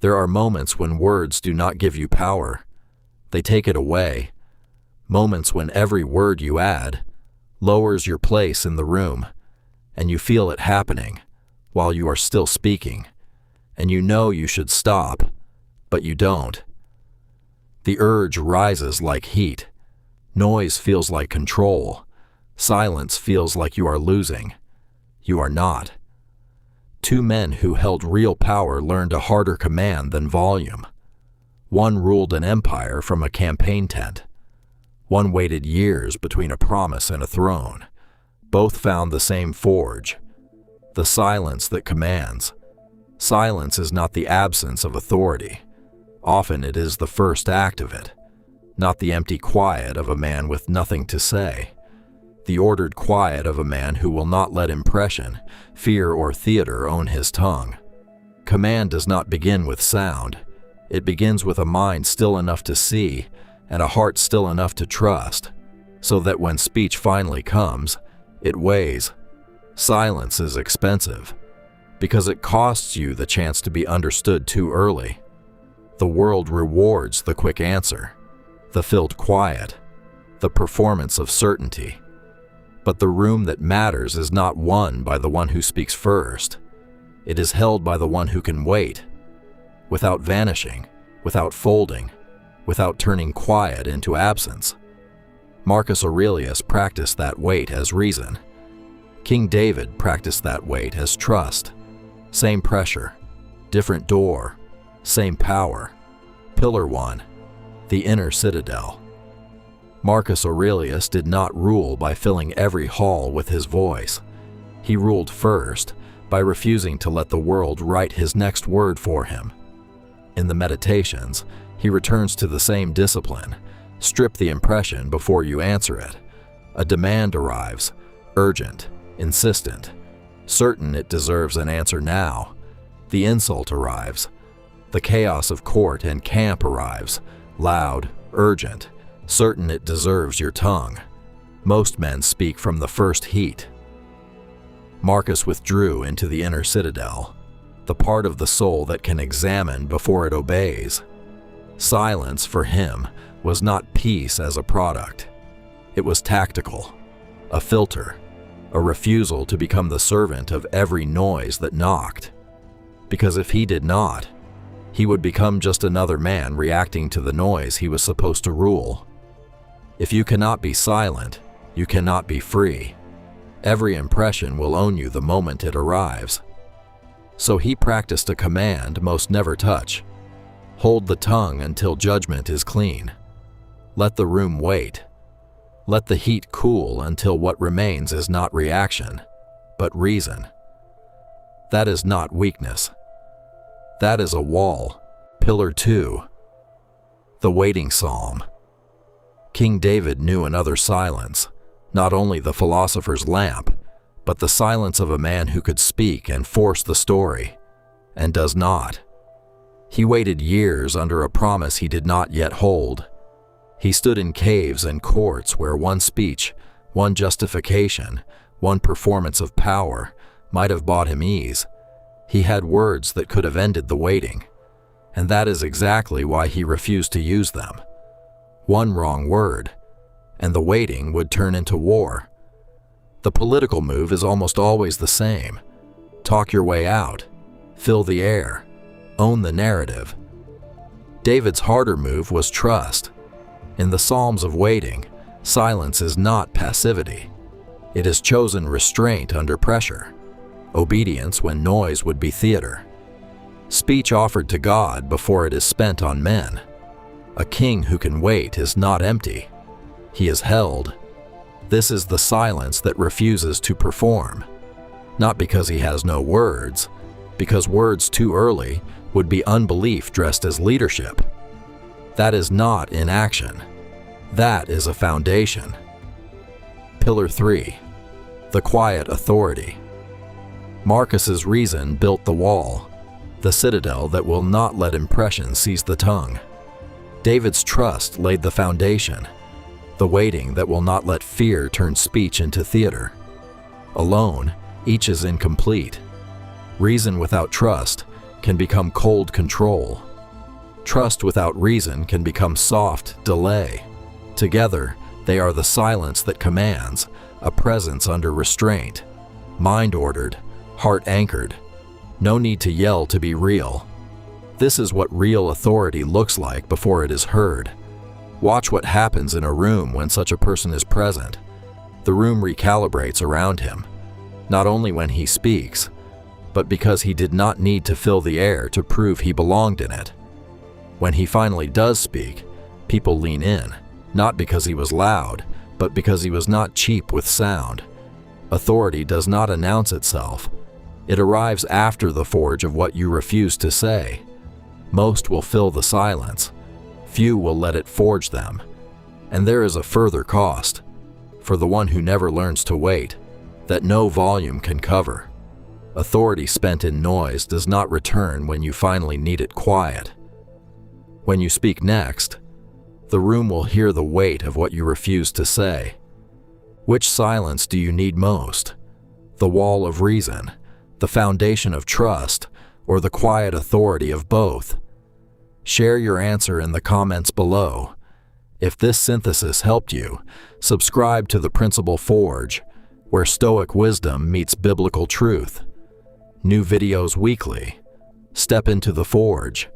There are moments when words do not give you power. They take it away. Moments when every word you add lowers your place in the room, and you feel it happening while you are still speaking, and you know you should stop, but you don't. The urge rises like heat. Noise feels like control. Silence feels like you are losing. You are not. Two men who held real power learned a harder command than volume. One ruled an empire from a campaign tent. One waited years between a promise and a throne. Both found the same forge, the silence that commands. Silence is not the absence of authority. Often it is the first act of it, not the empty quiet of a man with nothing to say. The ordered quiet of a man who will not let impression, fear, or theater own his tongue. Command does not begin with sound. It begins with a mind still enough to see and a heart still enough to trust, so that when speech finally comes, it weighs. Silence is expensive, because it costs you the chance to be understood too early. The world rewards the quick answer, the filled quiet, the performance of certainty. But the room that matters is not won by the one who speaks first. It is held by the one who can wait, without vanishing, without folding, without turning quiet into absence. Marcus Aurelius practiced that wait as reason. King David practiced that wait as trust. Same pressure, different door, same power. Pillar 1, the Inner Citadel. Marcus Aurelius did not rule by filling every hall with his voice. He ruled first by refusing to let the world write his next word for him. In the Meditations, he returns to the same discipline. Strip the impression before you answer it. A demand arrives, urgent, insistent, certain it deserves an answer now. The insult arrives. The chaos of court and camp arrives, loud, urgent, certain it deserves your tongue. Most men speak from the first heat. Marcus withdrew into the inner citadel, the part of the soul that can examine before it obeys. Silence, for him, was not peace as a product. It was tactical, a filter, a refusal to become the servant of every noise that knocked. Because if he did not, he would become just another man reacting to the noise he was supposed to rule. If you cannot be silent, you cannot be free. Every impression will own you the moment it arrives. So he practiced a command most never touch. Hold the tongue until judgment is clean. Let the room wait. Let the heat cool until what remains is not reaction, but reason. That is not weakness. That is a wall. Pillar 2. The Waiting Psalm. King David knew another silence, not only the philosopher's lamp, but the silence of a man who could speak and force the story, and does not. He waited years under a promise he did not yet hold. He stood in caves and courts where one speech, one justification, one performance of power might have bought him ease. He had words that could have ended the waiting, and that is exactly why he refused to use them. One wrong word, and the waiting would turn into war. The political move is almost always the same. Talk your way out, fill the air, own the narrative. David's harder move was trust. In the Psalms of waiting, silence is not passivity. It is chosen restraint under pressure, obedience when noise would be theater. Speech offered to God before it is spent on men. A king who can wait is not empty. He is held. This is the silence that refuses to perform. Not because he has no words, because words too early would be unbelief dressed as leadership. That is not inaction. That is a foundation. Pillar 3. The Quiet Authority. Marcus's reason built the wall, the citadel that will not let impression seize the tongue. David's trust laid the foundation, the waiting that will not let fear turn speech into theater. Alone, each is incomplete. Reason without trust can become cold control. Trust without reason can become soft delay. Together, they are the silence that commands, a presence under restraint, mind-ordered, heart-anchored. No need to yell to be real. This is what real authority looks like before it is heard. Watch what happens in a room when such a person is present. The room recalibrates around him, not only when he speaks, but because he did not need to fill the air to prove he belonged in it. When he finally does speak, people lean in, not because he was loud, but because he was not cheap with sound. Authority does not announce itself. It arrives after the forge of what you refuse to say. Most will fill the silence. Few will let it forge them. And there is a further cost, for the one who never learns to wait, that no volume can cover. Authority spent in noise does not return when you finally need it quiet. When you speak next, the room will hear the weight of what you refuse to say. Which silence do you need most? The wall of reason, the foundation of trust, or the quiet authority of both? Share your answer in the comments below. If this synthesis helped you, subscribe to the Principle Forge, where Stoic wisdom meets biblical truth. New videos weekly. Step into the forge.